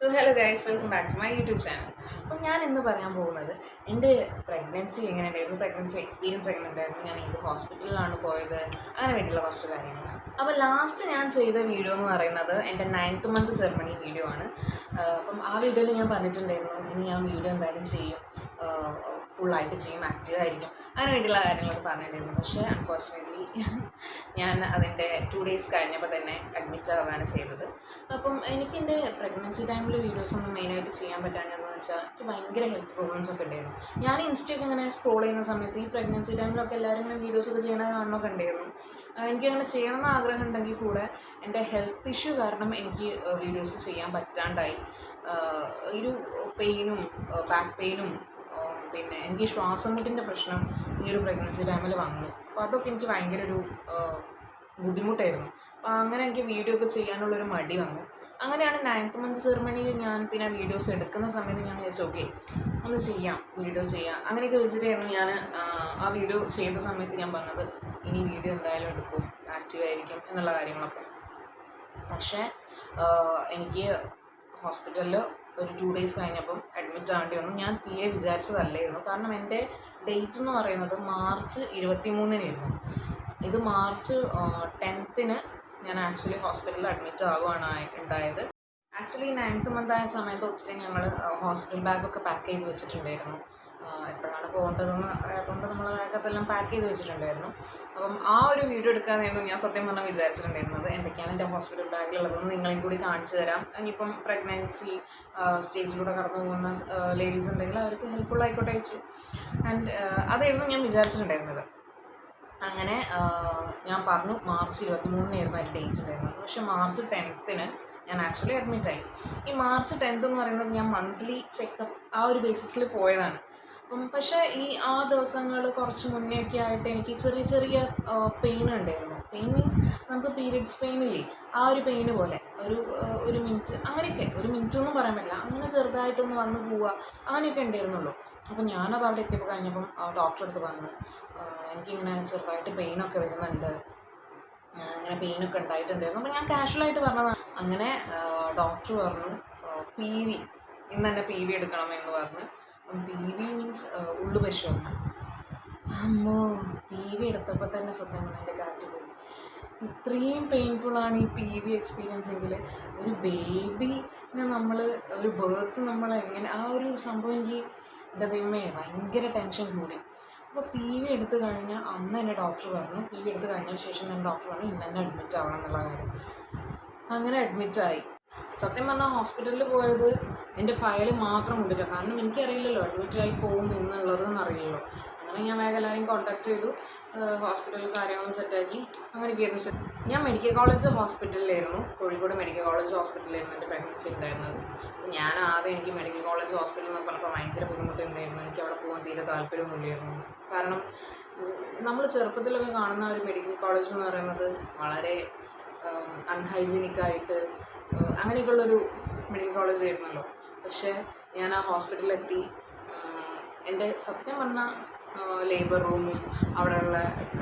So hello guys, welcome back to my YouTube channel. അപ്പോൾ ഞാൻ ഇന്ന് പറയാൻ പോകുന്നത് എൻ്റെ പ്രഗ്നൻസി എങ്ങനെ ഉണ്ടായിരുന്നു, പ്രഗ്നൻസി എക്സ്പീരിയൻസ് എങ്ങനെ ഉണ്ടായിരുന്നു, ഞാൻ ഏത് ഹോസ്പിറ്റലിലാണ് പോയത്, അങ്ങനെ വേണ്ടിയുള്ള കുറച്ച് കാര്യങ്ങളാണ്. അപ്പോൾ ലാസ്റ്റ് ഞാൻ ചെയ്ത വീഡിയോ എന്ന് പറയുന്നത് എൻ്റെ 9th month സെറമണി വീഡിയോ ആണ്. അപ്പം ആ വീഡിയോയിൽ ഞാൻ പറഞ്ഞിട്ടുണ്ടായിരുന്നു ഇനി ഞാൻ വീഡിയോ എന്തായാലും ചെയ്യും, ഫുള്ളായിട്ട് ചെയ്യും, ആക്റ്റീവായിരിക്കും, അങ്ങനെ വേണ്ടിയുള്ള കാര്യങ്ങളൊക്കെ പറഞ്ഞിട്ടുണ്ടായിരുന്നു. പക്ഷേ അൺഫോർച്ചുനേറ്റ്ലി ഞാൻ അതിൻ്റെ 2 days കഴിഞ്ഞപ്പോൾ തന്നെ അഡ്മിറ്റ് ആവുകയാണ് ചെയ്തത്. അപ്പം എനിക്ക് എൻ്റെ പ്രഗ്നൻസി ടൈമിൽ വീഡിയോസൊന്നും മെയിനായിട്ട് ചെയ്യാൻ പറ്റാഞ്ഞതെന്ന് വെച്ചാൽ എനിക്ക് ഭയങ്കര ഹെൽത്ത് പ്രോബ്ലംസ് ഒക്കെ ഉണ്ടായിരുന്നു. ഞാൻ ഇൻസ്റ്റയൊക്കെ ഇങ്ങനെ സ്ക്രോൾ ചെയ്യുന്ന സമയത്ത് ഈ പ്രഗ്നൻസി ടൈമിലൊക്കെ എല്ലാവരും ഇങ്ങനെ വീഡിയോസൊക്കെ ചെയ്യണത് കാണണമൊക്കെ ഉണ്ടായിരുന്നു. എനിക്കങ്ങനെ ചെയ്യണമെന്ന് ആഗ്രഹം ഉണ്ടെങ്കിൽ കൂടെ എൻ്റെ ഹെൽത്ത് ഇഷ്യൂ കാരണം എനിക്ക് വീഡിയോസ് ചെയ്യാൻ പറ്റാണ്ടായി. ഒരു പെയിനും ബാക്ക് പെയിനും പിന്നെ എനിക്ക് ശ്വാസം മുട്ടിൻ്റെ പ്രശ്നം ഈ ഒരു പ്രഗ്നൻസി ടൈമിൽ വന്നു. അപ്പോൾ അതൊക്കെ എനിക്ക് ഭയങ്കര ഒരു ബുദ്ധിമുട്ടായിരുന്നു. അപ്പോൾ അങ്ങനെ എനിക്ക് വീഡിയോ ഒക്കെ ചെയ്യാനുള്ളൊരു മടി വന്നു. അങ്ങനെയാണ് 9th month സെറമണിയിൽ ഞാൻ പിന്നെ വീഡിയോസ് എടുക്കുന്ന സമയത്ത് ഞാൻ വിചാരിച്ചു ഓക്കെ ഒന്ന് ചെയ്യാം, വീഡിയോ ചെയ്യാം, അങ്ങനെയൊക്കെ വെച്ചിട്ടായിരുന്നു ഞാൻ ആ വീഡിയോ ചെയ്ത സമയത്ത് ഞാൻ പറഞ്ഞത് ഇനി വീഡിയോ എന്തായാലും എടുക്കും, ആക്റ്റീവായിരിക്കും എന്നുള്ള കാര്യങ്ങളൊക്കെ. പക്ഷേ എനിക്ക് ഹോസ്പിറ്റലിൽ ഒരു 2 days കഴിഞ്ഞപ്പം അഡ്മിറ്റ് ആവേണ്ടി വന്നു. ഞാൻ തീരെ വിചാരിച്ചതല്ലായിരുന്നു. കാരണം എൻ്റെ ഡേറ്റ് എന്ന് പറയുന്നത് മാർച്ച് 23-നായിരുന്നു. ഇത് മാർച്ച് 10th ഞാൻ ആക്ച്വലി ഹോസ്പിറ്റലിൽ അഡ്മിറ്റ് ആവുകയാണ് ഉണ്ടായത്. ആക്ച്വലി 9th month ആയ സമയത്ത് തൊട്ടിട്ട് ഞങ്ങൾ ഹോസ്പിറ്റൽ ബാഗൊക്കെ പാക്ക് ചെയ്ത് വെച്ചിട്ടുണ്ടായിരുന്നു. എപ്പോഴാണ് പോകേണ്ടതെന്ന് അറിയാത്തതുകൊണ്ട് നമ്മൾ ബാഗത്തെല്ലാം പാക്ക് ചെയ്ത് വെച്ചിട്ടുണ്ടായിരുന്നു. അപ്പം ആ ഒരു വീഡിയോ എടുക്കാനായിരുന്നു ഞാൻ സത്യം പറഞ്ഞാൽ വിചാരിച്ചിട്ടുണ്ടായിരുന്നത്. എന്തൊക്കെയാണ് എൻ്റെ ഹോസ്പിറ്റൽ ബാഗിലുള്ളതെന്ന് നിങ്ങളെയും കൂടി കാണിച്ചു തരാം. ഇനിയിപ്പം പ്രഗ്നൻസി സ്റ്റേജിലൂടെ കടന്നു പോകുന്ന ലേഡീസ് ഉണ്ടെങ്കിൽ അവർക്ക് ഹെൽപ്ഫുൾ ആയിക്കോട്ടെ വെച്ചു. ആൻഡ് അതായിരുന്നു ഞാൻ വിചാരിച്ചിട്ടുണ്ടായിരുന്നത്. അങ്ങനെ ഞാൻ പറഞ്ഞു മാർച്ച് 23-നായിരുന്നു അതിൻ്റെ ഡേറ്റ് ഉണ്ടായിരുന്നത്. പക്ഷേ മാർച്ച് 10th ഞാൻ ആക്ച്വലി അഡ്മിറ്റായി. ഈ മാർച്ച് 10th എന്ന് പറയുന്നത് ഞാൻ മന്ത്ലി ചെക്കപ്പ് ആ ഒരു ബേസിസിൽ പോയതാണ്. പക്ഷേ ആ ദിവസങ്ങൾ കുറച്ച് മുന്നേ ഒക്കെ ആയിട്ട് എനിക്ക് ചെറിയ ചെറിയ പെയിൻ ഉണ്ടായിരുന്നു. പെയിൻ മീൻസ് നമുക്ക് പീരിയഡ്സ് പെയിനില്ലേ, ആ ഒരു പെയിന് പോലെ ഒരു മിനിറ്റ് അങ്ങനെയൊക്കെ, ഒരു മിനിറ്റ് ഒന്നും പറയാൻ പറ്റില്ല, അങ്ങനെ ചെറുതായിട്ടൊന്ന് വന്ന് പോവുക അങ്ങനെയൊക്കെ ഉണ്ടായിരുന്നുള്ളൂ. അപ്പം ഞാനത് അവിടെ എത്തിയപ്പോൾ കഴിഞ്ഞപ്പം ഡോക്ടറെ അടുത്ത് പറഞ്ഞു എനിക്കിങ്ങനെ ചെറുതായിട്ട് പെയിനൊക്കെ വരുന്നുണ്ട്, അങ്ങനെ പെയിനൊക്കെ ഉണ്ടായിട്ടുണ്ടായിരുന്നു. അപ്പോൾ ഞാൻ കാഷ്വലായിട്ട് പറഞ്ഞതാണ്. അങ്ങനെ ഡോക്ടർ പറഞ്ഞു PV ഇന്ന് തന്നെ PV എടുക്കണമെന്ന് പറഞ്ഞ്. PV മീൻസ് ഉള്ളു പരിശോധന. അമ്മോ, PV എടുത്തപ്പോൾ തന്നെ സത്യം പറഞ്ഞാൽ എൻ്റെ കാറ്റ് പോയി. ഇത്രയും പെയിൻഫുള്ളാണ് ഈ PV എക്സ്പീരിയൻസ് എങ്കിൽ ഒരു ബേബിനെ നമ്മൾ ഒരു ബേർത്ത് നമ്മൾ എങ്ങനെ ആ ഒരു സംഭവം എനിക്ക് എൻ്റെ ദൈവമേ ഭയങ്കര ടെൻഷൻ കൂടി. അപ്പോൾ PV എടുത്തു കഴിഞ്ഞാൽ അന്ന് തന്നെ ഡോക്ടർ പറഞ്ഞു, PV എടുത്ത് കഴിഞ്ഞതിന് ശേഷം തന്നെ ഡോക്ടർ പറഞ്ഞു ഇന്ന് തന്നെ അഡ്മിറ്റ് ആവണം എന്നുള്ള കാര്യം. അങ്ങനെ അഡ്മിറ്റായി. സത്യം പറഞ്ഞാൽ ഹോസ്പിറ്റലിൽ പോയത് എൻ്റെ ഫയൽ മാത്രം കൊണ്ടില്ല. കാരണം എനിക്കറിയില്ലല്ലോ അഡ്മിറ്റായി പോകും എന്നുള്ളതെന്ന് അറിയില്ലല്ലോ. അങ്ങനെ ഞാൻ വേഗം എല്ലാവരെയും കോൺടാക്ട് ചെയ്തു, ഹോസ്പിറ്റലിൽ കാര്യങ്ങളും സെറ്റാക്കി അങ്ങനെയൊക്കെയായിരുന്നു. ഞാൻ മെഡിക്കൽ കോളേജ് ഹോസ്പിറ്റലിലായിരുന്നു, കോഴിക്കോട് മെഡിക്കൽ കോളേജ് ഹോസ്പിറ്റലിലായിരുന്നു എൻ്റെ പ്രഗ്നൻസി ഉണ്ടായിരുന്നത്. ഞാൻ ആദ്യം എനിക്ക് മെഡിക്കൽ കോളേജ് ഹോസ്പിറ്റലിൽ എന്ന് പറഞ്ഞപ്പോൾ ഭയങ്കര ബുദ്ധിമുട്ടുണ്ടായിരുന്നു. എനിക്ക് അവിടെ പോകാൻ തീരെ താല്പര്യമൊന്നുമില്ലായിരുന്നു. കാരണം നമ്മൾ ചെറുപ്പത്തിലൊക്കെ കാണുന്ന ഒരു മെഡിക്കൽ കോളേജ് എന്ന് പറയുന്നത് വളരെ അൺഹൈജീനിക്കായിട്ട് അങ്ങനെയൊക്കെയുള്ളൊരു മെഡിക്കൽ കോളേജ് ആയിരുന്നല്ലോ. പക്ഷേ ഞാൻ ആ ഹോസ്പിറ്റലിലെത്തി. എൻ്റെ സത്യം പറഞ്ഞാൽ ലേബർ റൂമും അവിടെയുള്ള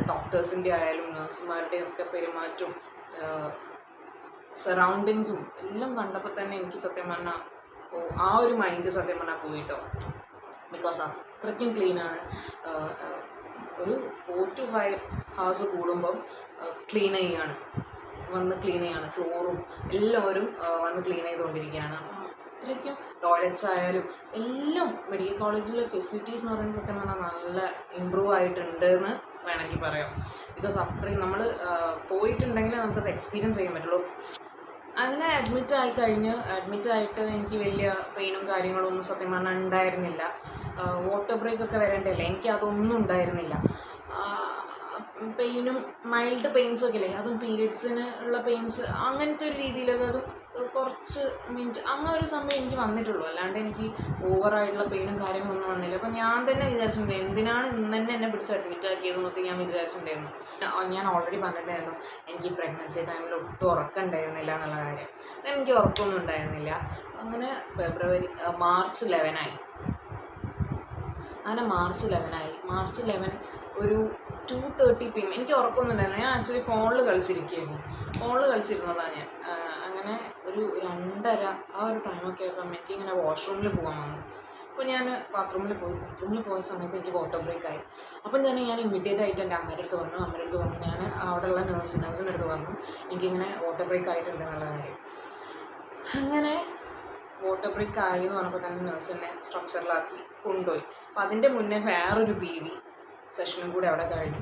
ഡോക്ടേഴ്സിൻ്റെ ആയാലും നഴ്സുമാരുടെയും ഒക്കെ പെരുമാറ്റവും സറൗണ്ടിങ്സും എല്ലാം കണ്ടപ്പോൾ തന്നെ എനിക്ക് സത്യം പറഞ്ഞാൽ ആ ഒരു മൈൻഡ് സത്യം പറഞ്ഞാൽ പോയിട്ടോ. ബിക്കോസ് അത്രയ്ക്കും ക്ലീനാണ്. ഒരു 4 to 5 hours കൂടുമ്പം ക്ലീൻ ചെയ്യുകയാണ്, വന്ന് ക്ലീൻ ചെയ്യാണ്. ഫ്ലോറും എല്ലാവരും വന്ന് ക്ലീൻ ചെയ്തുകൊണ്ടിരിക്കുകയാണ്. അത്രയ്ക്കും ടോയ്ലറ്റ്സ് ആയാലും എല്ലാം മെഡിക്കൽ കോളേജിലെ ഫെസിലിറ്റീസ് എന്ന് പറയുന്നത് സത്യം പറഞ്ഞാൽ നല്ല ഇമ്പ്രൂവ് ആയിട്ടുണ്ട് എന്ന് വേണമെങ്കിൽ പറയാം. ബിക്കോസ് അത്രയും നമ്മൾ പോയിട്ടുണ്ടെങ്കിൽ നമുക്കത് എക്സ്പീരിയൻസ് ചെയ്യാൻ പറ്റുള്ളൂ. അങ്ങനെ അഡ്മിറ്റായിട്ട് എനിക്ക് വലിയ പെയിനും കാര്യങ്ങളൊന്നും സത്യം പറഞ്ഞാൽ ഉണ്ടായിരുന്നില്ല. വാട്ടർ ബ്രേക്കൊക്കെ വരേണ്ടല്ലേ, എനിക്ക് അതൊന്നും ഉണ്ടായിരുന്നില്ല. പെയിനും മൈൽഡ് പെയിൻസൊക്കെ ഇല്ലേ, അതും പീരിയഡ്സിന് ഉള്ള പെയിൻസ് അങ്ങനത്തെ ഒരു രീതിയിലൊക്കെ അതും കുറച്ച് മിനിറ്റ് അങ്ങനെ ഒരു സമയം എനിക്ക് വന്നിട്ടുള്ളൂ. അല്ലാണ്ട് എനിക്ക് ഓവറായിട്ടുള്ള പെയിനും കാര്യങ്ങളൊന്നും വന്നില്ല. അപ്പോൾ ഞാൻ തന്നെ വിചാരിച്ചിട്ടുണ്ട് എന്തിനാണ് ഇന്ന് തന്നെ എന്നെ പിടിച്ച് അഡ്മിറ്റ് ആക്കിയതെന്നൊക്കെ ഞാൻ വിചാരിച്ചിട്ടുണ്ടായിരുന്നു. ഞാൻ ഓൾറെഡി പറഞ്ഞിട്ടുണ്ടായിരുന്നു എനിക്ക് പ്രഗ്നൻസി ടൈമിൽ ഒട്ടും ഉറക്കം ഉണ്ടായിരുന്നില്ല എന്നുള്ള കാര്യം. എനിക്ക് ഉറക്കമൊന്നും ഉണ്ടായിരുന്നില്ല. അങ്ങനെ മാർച്ച് 11 അങ്ങനെ മാർച്ച് 11 ഒരു 2:30 PM എനിക്ക് ഉറക്കമൊന്നും ഉണ്ടായിരുന്നില്ല. ഞാൻ ആക്ച്വലി ഫോണിൽ കളിച്ചിരിക്കുന്നതാണ് ഞാൻ. അങ്ങനെ ഒരു ഒരു 2:30 ആ ഒരു ടൈമൊക്കെ ആയപ്പോൾ എനിക്കിങ്ങനെ വാഷ്റൂമിൽ പോകാൻ വന്നു. അപ്പോൾ ഞാൻ ബാത്റൂമിൽ പോയ സമയത്ത് എനിക്ക് വാട്ടർ ബ്രേക്ക് ആയി. അപ്പം തന്നെ ഞാൻ ഇമ്മീഡിയറ്റ് ആയിട്ട് എൻ്റെ അമ്മയുടെ അടുത്ത് വന്നു ഞാൻ അവിടെയുള്ള നഴ്സിൻ്റെ അടുത്ത് പറഞ്ഞു എനിക്കിങ്ങനെ വാട്ടർ ബ്രേക്ക് ആയിട്ടുണ്ട് എന്നുള്ള കാര്യം. അങ്ങനെ വാട്ടർ ബ്രേക്ക് ആയി എന്ന് പറഞ്ഞപ്പോൾ തന്നെ നഴ്സിനെ സ്ട്രക്ചറിലാക്കി കൊണ്ടുപോയി. അപ്പോൾ അതിൻ്റെ മുന്നേ വേറൊരു PV സെഷനും കൂടി അവിടെ കഴിഞ്ഞു.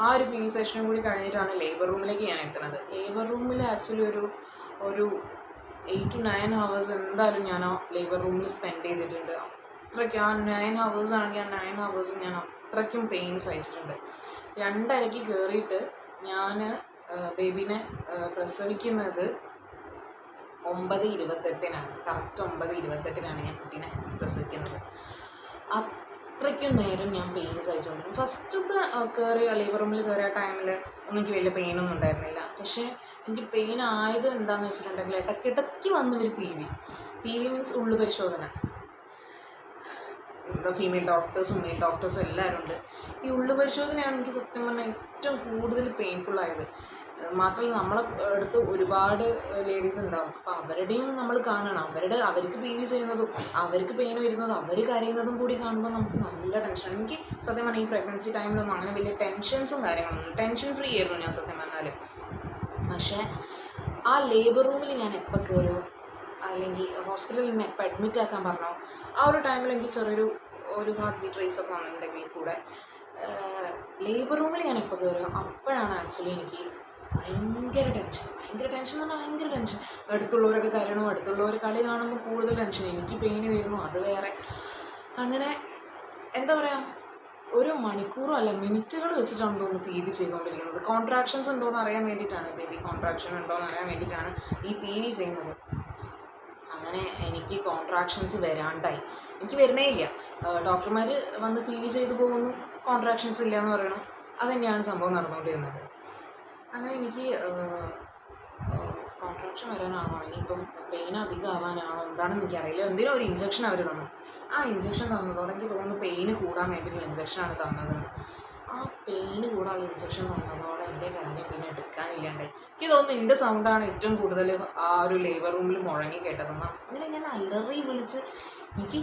ആ ഒരു PV സെഷനും കൂടി കഴിഞ്ഞിട്ടാണ് ലേബർ റൂമിലേക്ക് ഞാൻ എത്തുന്നത്. ലേബർ റൂമിൽ ആക്ച്വലി ഒരു 8 to 9 hours എന്തായാലും ഞാൻ ആ ലേബർ റൂമിൽ സ്പെൻഡ് ചെയ്തിട്ടുണ്ട്. അത്രയ്ക്ക് ആ 9 hours ആണെങ്കിൽ ആ 9 hours ഞാൻ അത്രയ്ക്കും പെയിൻ സഹിച്ചിട്ടുണ്ട്. 2:30 കയറിയിട്ട് ഞാൻ ബേബീനെ പ്രസവിക്കുന്നത് 9:28 കറക്റ്റ് 9:28 ഞാൻ കുട്ടീനെ പ്രസവിക്കുന്നത്. അത്രയ്ക്കും നേരം ഞാൻ പെയിൻ സഹിച്ചുകൊണ്ടിരുന്നു. ഫസ്റ്റത്തെ കയറിയ ലേബർ റൂമിൽ കയറിയ ടൈമിൽ ഒന്നും എനിക്ക് വലിയ പെയിനൊന്നും ഉണ്ടായിരുന്നില്ല. പക്ഷേ എനിക്ക് പെയിൻ ആയത് എന്താണെന്ന് വെച്ചിട്ടുണ്ടെങ്കിൽ ഇടയ്ക്കിടയ്ക്ക് വന്ന് ഒരു PV മീൻസ് ഉള്ളു പരിശോധന. ഇവിടെ ഫീമെയിൽ ഡോക്ടേഴ്സും മെയിൽ ഡോക്ടേഴ്സും എല്ലാവരും ഉണ്ട്. ഈ ഉള്ളു പരിശോധനയാണ് എനിക്ക് സത്യം പറഞ്ഞാൽ ഏറ്റവും കൂടുതൽ പെയിൻഫുള്ളായത്. മാത്രമല്ല നമ്മളെ അടുത്ത് ഒരുപാട് ലേഡീസ് ഉണ്ടാവും. അപ്പോൾ അവരുടെയും നമ്മൾ കാണണം. അവർക്ക് PV ചെയ്യുന്നതും അവർക്ക് പെയിൻ വരുന്നതും അവർ കരയുന്നതും കൂടി കാണുമ്പോൾ നമുക്ക് നല്ല ടെൻഷനാണ്. എനിക്ക് സത്യം പറഞ്ഞാൽ ഈ പ്രഗ്നൻസി ടൈമിലൊന്നും അങ്ങനെ വലിയ ടെൻഷൻസും കാര്യങ്ങളൊന്നും ടെൻഷൻ ഫ്രീ ആയിരുന്നു ഞാൻ സത്യം പറഞ്ഞാൽ. പക്ഷേ ആ ലേബർ റൂമിൽ ഞാൻ എപ്പോൾ കയറുമോ അല്ലെങ്കിൽ ഹോസ്പിറ്റലിൽ നിന്ന് എപ്പോൾ അഡ്മിറ്റ് ആക്കാൻ പറഞ്ഞോ ആ ഒരു ടൈമിൽ എനിക്ക് ചെറിയൊരു ഹാർട്ട് ബീറ്റ് റേസ് ഒക്കെ വന്നിട്ടുണ്ടെങ്കിൽ കൂടെ ലേബർ റൂമിൽ ഞാൻ എപ്പോൾ കയറുമോ അപ്പോഴാണ് ആക്ച്വലി എനിക്ക് ഭയങ്കര ടെൻഷൻ എന്ന് പറഞ്ഞാൽ ഭയങ്കര ടെൻഷൻ. അടുത്തുള്ളവരൊക്കെ കരയണോ, അടുത്തുള്ളവർ കളി കാണുമ്പോൾ കൂടുതൽ ടെൻഷൻ, എനിക്ക് പെയിന് വരുന്നു അത് വേറെ. അങ്ങനെ എന്താ പറയുക, ഒരു മണിക്കൂറോ അല്ല മിനിറ്റുകൾ വെച്ചിട്ടാണ് തോന്നുന്നു PV ചെയ്തുകൊണ്ടിരിക്കുന്നത്. കോൺട്രാക്ഷൻസ് ഉണ്ടോയെന്ന് അറിയാൻ വേണ്ടിയിട്ടാണ്, ബേബി കോൺട്രാക്ഷൻ ഉണ്ടോയെന്ന് അറിയാൻ വേണ്ടിയിട്ടാണ് ഈ PV ചെയ്യുന്നത്. അങ്ങനെ എനിക്ക് കോൺട്രാക്ഷൻസ് വരാണ്ടായി. എനിക്ക് വരുന്നേ ഇല്ല. ഡോക്ടർമാർ വന്ന് PV ചെയ്തു പോകുന്നു, കോൺട്രാക്ഷൻസ് ഇല്ല എന്ന് പറയണു. അതുതന്നെയാണ് സംഭവം നടന്നുകൊണ്ടിരുന്നത്. അങ്ങനെ എനിക്ക് കോൺട്രാക്ഷൻ വരാനാണോ ഇനിയിപ്പം പെയിൻ അധികം ആവാനാണോ എന്താണെന്ന് എനിക്കറിയില്ല. എന്തെങ്കിലും ഒരു ഇഞ്ചക്ഷൻ അവർ തന്നു. ആ ഇഞ്ചക്ഷൻ തന്നതോടെ എനിക്ക് തോന്നുന്നു പെയിന് കൂടാൻ വേണ്ടിയിട്ടുള്ള ഇഞ്ചക്ഷനാണ് തന്നതെന്ന്. ആ പെയിന് കൂടാനുള്ള ഇഞ്ചക്ഷൻ തന്നതോടെ എൻ്റെ കാര്യം പിന്നെ എടുക്കാനില്ലാണ്ടായി. എനിക്ക് തോന്നുന്നു എൻ്റെ സൗണ്ടാണ് ഏറ്റവും കൂടുതൽ ആ ഒരു ലേബർ റൂമിൽ മുഴങ്ങി കേട്ടതെന്ന്. അങ്ങനെ ഞാൻ അലറി വിളിച്ച് എനിക്ക്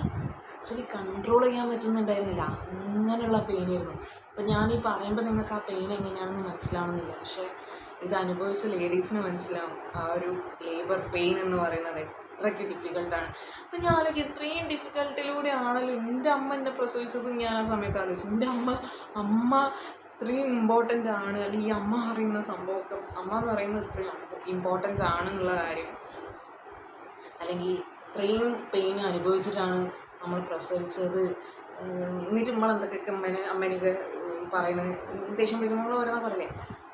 ആക്ച്വലി കൺട്രോൾ ചെയ്യാൻ പറ്റുന്നുണ്ടായിരുന്നില്ല. അങ്ങനെയുള്ള പെയിനായിരുന്നു. അപ്പം ഞാനീ പറയുമ്പോൾ നിങ്ങൾക്ക് ആ പെയിൻ എങ്ങനെയാണെന്ന് മനസ്സിലാവുന്നില്ല. പക്ഷേ ഇത് അനുഭവിച്ച ലേഡീസിന് മനസ്സിലാവും ആ ഒരു ലേബർ പെയിൻ എന്ന് പറയുന്നത് അത്രയ്ക്ക് ഡിഫിക്കൽട്ടാണ്. അപ്പം ഞാനൊക്കെ ഇത്രയും ഡിഫിക്കൽട്ടിലൂടെ ആണല്ലോ എൻ്റെ അമ്മ എന്നെ പ്രസവിച്ചതും ഞാൻ ആ സമയത്ത് ആലോചിച്ചു. എൻ്റെ അമ്മ ഇത്രയും ഇമ്പോർട്ടൻ്റ് ആണ്, അല്ലെങ്കിൽ അമ്മ അറിയുന്ന സംഭവമൊക്കെ അമ്മ എന്ന് പറയുന്നത് ഇത്രയും ഇമ്പോർട്ടൻ്റ് ആണെന്നുള്ള കാര്യം, അല്ലെങ്കിൽ ഇത്രയും പെയിൻ അനുഭവിച്ചിട്ടാണ് നമ്മൾ പ്രസവിച്ചത്. എന്നിട്ട് നമ്മളെന്തൊക്കെ അമ്മേനൊക്കെ പറയുന്നത് ദേഷ്യം പിടിക്കുമ്പോൾ ഓരോന്നാ പറയില്ലേ.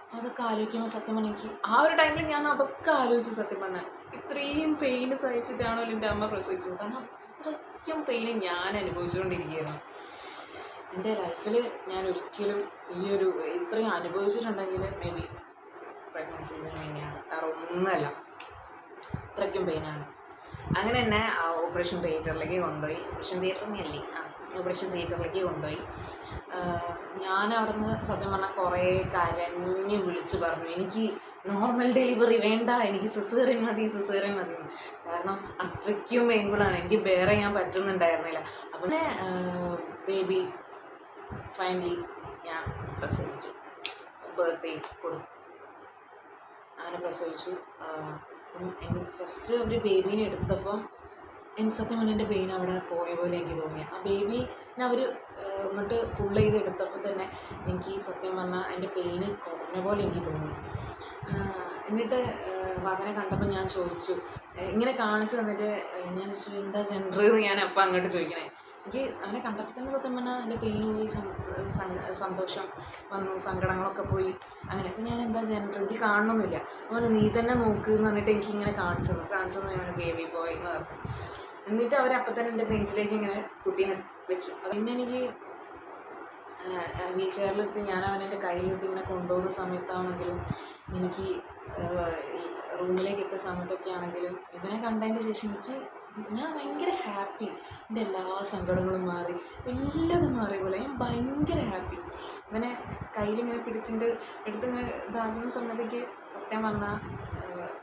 അപ്പോൾ അതൊക്കെ ആലോചിക്കുമ്പോൾ സത്യം പറഞ്ഞാൽ എനിക്ക് ആ ഒരു ടൈമിൽ ഞാൻ അതൊക്കെ ആലോചിച്ച് സത്യം പറഞ്ഞാൽ ഇത്രയും പെയിൻ സഹിച്ചിട്ടാണല്ലോ എൻ്റെ അമ്മ പ്രസവിച്ചത്. കാരണം അത്രയ്ക്കും പെയിൻ ഞാൻ അനുഭവിച്ചുകൊണ്ടിരിക്കുകയായിരുന്നു. എൻ്റെ ലൈഫിൽ ഞാൻ ഒരിക്കലും ഇത്രയും അനുഭവിച്ചിട്ടുണ്ടെങ്കിൽ മേ ബി പ്രഗ്നൻസി പെയിൻ തന്നെയാണ്, വേറെ ഒന്നുമല്ല. അത്രയ്ക്കും പെയിനാണ്. അങ്ങനെ തന്നെ ഓപ്പറേഷൻ തിയേറ്ററിലേക്ക് കൊണ്ടുപോയി. ഓപ്പറേഷൻ തിയേറ്ററിലേക്ക് കൊണ്ടുപോയി. ഞാൻ അവിടുന്ന് സത്യം പറഞ്ഞാൽ കുറേ കരഞ്ഞ് വിളിച്ച് പറഞ്ഞു എനിക്ക് നോർമൽ ഡെലിവറി വേണ്ട, എനിക്ക് സിസേറിയൻ മതി. കാരണം അത്രയ്ക്കും പെയിൻഫുള്ളാണ്, എനിക്ക് ബെയർ ചെയ്യാൻ പറ്റുന്നുണ്ടായിരുന്നില്ല. അപ്പം ബേബി ഫൈനലി ഞാൻ പ്രസവിച്ചു, ബർത്ത് കൊടുത്തു. അങ്ങനെ പ്രസവിച്ചു. ഫസ്റ്റ് അവർ ബേബീനെ എടുത്തപ്പം എനിക്ക് സത്യം പറഞ്ഞാൽ എൻ്റെ പെയിൻ അവിടെ പോയ പോലെ എനിക്ക് തോന്നി. ആ ബേബീനെ അവർ ഇങ്ങോട്ട് പുള്ള് ചെയ്ത് എടുത്തപ്പോൾ തന്നെ എനിക്ക് സത്യം പറഞ്ഞാൽ എൻ്റെ പെയിന് കുറഞ്ഞ പോലെ എനിക്ക് തോന്നി. എന്നിട്ട് അവനെ കണ്ടപ്പോൾ ഞാൻ ചോദിച്ചു, ഇങ്ങനെ കാണിച്ചു തന്നിട്ട് ഞാൻ ചോദിച്ചു എന്താ ജെൻഡർ എന്ന് ഞാൻ അപ്പം അങ്ങോട്ട് ചോദിക്കണേ. എനിക്ക് അവനെ കണ്ടപ്പോൾ തന്നെ സത്യം പറഞ്ഞാൽ എൻ്റെ പെയിൻ പോയി, സന്തോഷം വന്നു, സങ്കടങ്ങളൊക്കെ പോയി. അങ്ങനെ അപ്പം ഞാൻ എന്താ ജെൻഡർ എനിക്ക് കാണണമെന്നില്ല. അവന് നീ തന്നെ നോക്ക് എന്ന് പറഞ്ഞിട്ട് എനിക്കിങ്ങനെ കാണിച്ചു തന്നു. ഞാൻ ബേബി ബോയ് എന്ന് പറഞ്ഞു. എന്നിട്ട് അവരപ്പം തന്നെ എൻ്റെ നെഞ്ചിലേക്ക് ഇങ്ങനെ കുട്ടീനെ വെച്ചു. പിന്നെ എനിക്ക് വീൽ ചെയറിലെത്തി ഞാൻ അവനെൻ്റെ കയ്യിലെത്തി ഇങ്ങനെ കൊണ്ടുപോകുന്ന സമയത്താണെങ്കിലും എനിക്ക് റൂമിലേക്ക് എത്തിയ സമയത്തൊക്കെ ആണെങ്കിലും ഇവനെ കണ്ടതിൻ്റെ ശേഷം ഞാൻ ഭയങ്കര ഹാപ്പി. എൻ്റെ എല്ലാ സങ്കടങ്ങളും മാറി, എല്ലാതും മാറിയ പോലെ ഞാൻ ഭയങ്കര ഹാപ്പി. ഇവനെ കയ്യിലിങ്ങനെ പിടിച്ചിട്ട് എടുത്തിങ്ങനെ ഇതാകുന്ന സമയത്തേക്ക് സത്യം പറഞ്ഞാൽ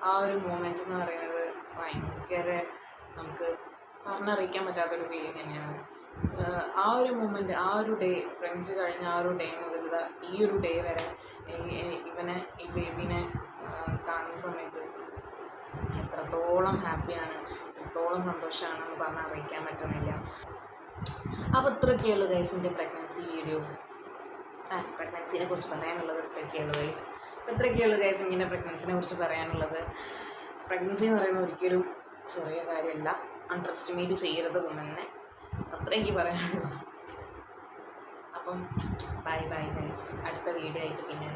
ആ ഒരു മൂമെൻറ്റ് എന്ന് പറയുന്നത് ഭയങ്കര നമുക്ക് പറഞ്ഞറിയിക്കാൻ പറ്റാത്തൊരു ഫീലിംഗ് തന്നെയാണ്. ആ ഒരു മൊമെൻറ്റ്, ആ ഒരു ഡേ, പ്രഗ്നൻസി കഴിഞ്ഞ ആ ഒരു ഡേ മുതൽ ഈ ഒരു ഡേ വരെ ഈ ബേബീനെ കാണുന്ന സമയത്ത് എത്രത്തോളം ഹാപ്പിയാണ്, എത്രത്തോളം സന്തോഷമാണെന്ന് പറഞ്ഞാൽ അറിയിക്കാൻ പറ്റുന്നില്ല. അപ്പോൾ ഇത്രയൊക്കെയുള്ളൂ ഗൈസ് എൻ്റെ പ്രഗ്നൻസി വീഡിയോ. പ്രഗ്നൻസിനെ കുറിച്ച് പറയാനുള്ളത് ഇത്രയൊക്കെയുള്ളൂ ഗൈസ്. അപ്പോൾ ഇത്രയൊക്കെയുള്ളൂ ഗൈസ് ഇങ്ങനെ പ്രഗ്നൻസിനെ കുറിച്ച് പറയാനുള്ളത്. പ്രഗ്നൻസി എന്ന് പറയുന്നത് ഒരിക്കലും ചെറിയ കാര്യമല്ല, അണ്ടർ എസ്റ്റിമേറ്റ് ചെയ്യരുത് വുമനെ. അത്രയും എനിക്ക് പറയാനുള്ളൂ. അപ്പം ബൈ ബൈ ഗൈസ്. അടുത്ത വീഡിയോ ആയിട്ട് പിന്നെ